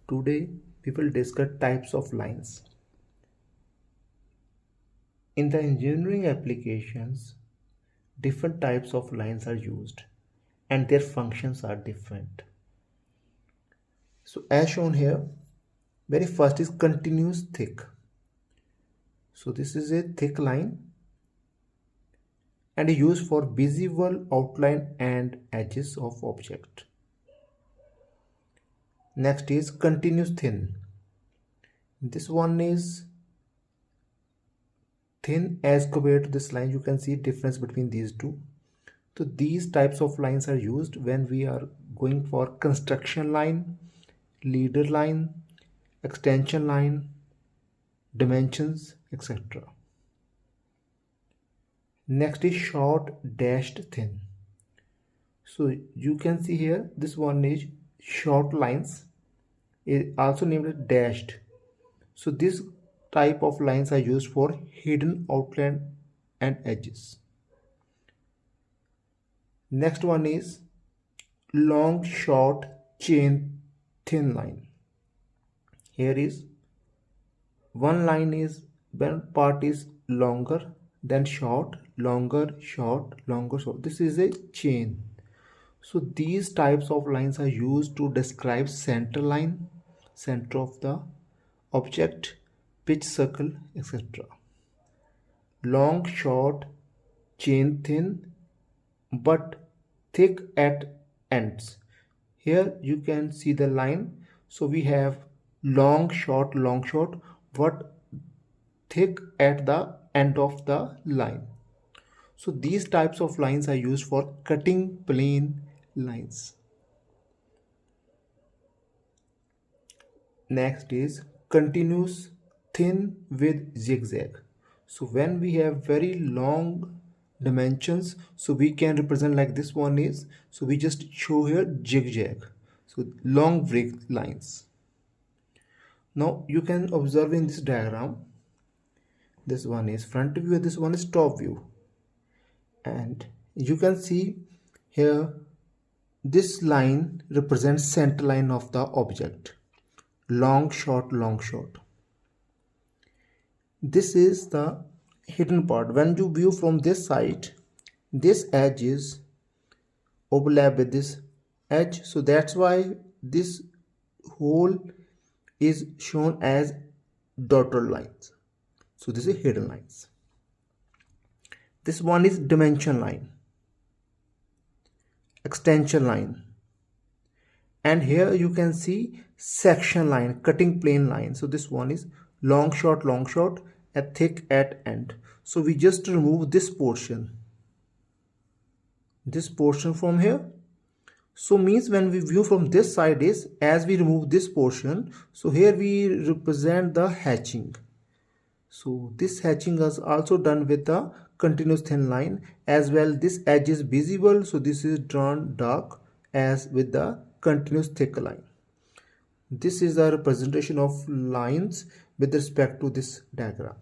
Today we will discuss types of lines. In the engineering applications, different types of lines are used and their functions are different. So as shown here, very first is continuous thick. So this is a thick line and used for visible outline and edges of object. Next is continuous thin. This one is thin as compared to this line. You can see difference between these two. So these types of lines are used when we are going for construction line, leader line, extension line, dimensions, etc. Next is short dashed thin. So you can see here this one is short lines, is also named as dashed. So this type of lines are used for hidden outline and edges. Next one is long short chain thin line. Here is one line is one part is longer than short, longer, short, longer, short. This is a chain. So these types of lines are used to describe center line, center of the object, pitch circle, etc. Long, short, chain thin, but thick at ends. Here you can see the line. So we have long, short, but thick at the end of the line. So these types of lines are used for cutting plane lines. Next is continuous thin with zigzag. So when we have very long dimensions, so we can represent like this one is, so we just show here zigzag, so long break lines. Now you can observe in this diagram, this one is front view and this one is top view, and you can see here this line represents center line of the object, long short, long short. This is the hidden part. When you view from this side, this edge is overlap with this edge, so that's why this whole is shown as dotted lines. So this is hidden lines. This one is dimension line, extension line, and here you can see section line, cutting plane line. So this one is long short, and thick at end. So we just remove this portion from here. So means when we view from this side is, as we remove this portion, so here we represent the hatching. So this hatching is also done with the continuous thin line as well. This edge is visible, so this is drawn dark as with the continuous thick line. This is the representation of lines with respect to this diagram.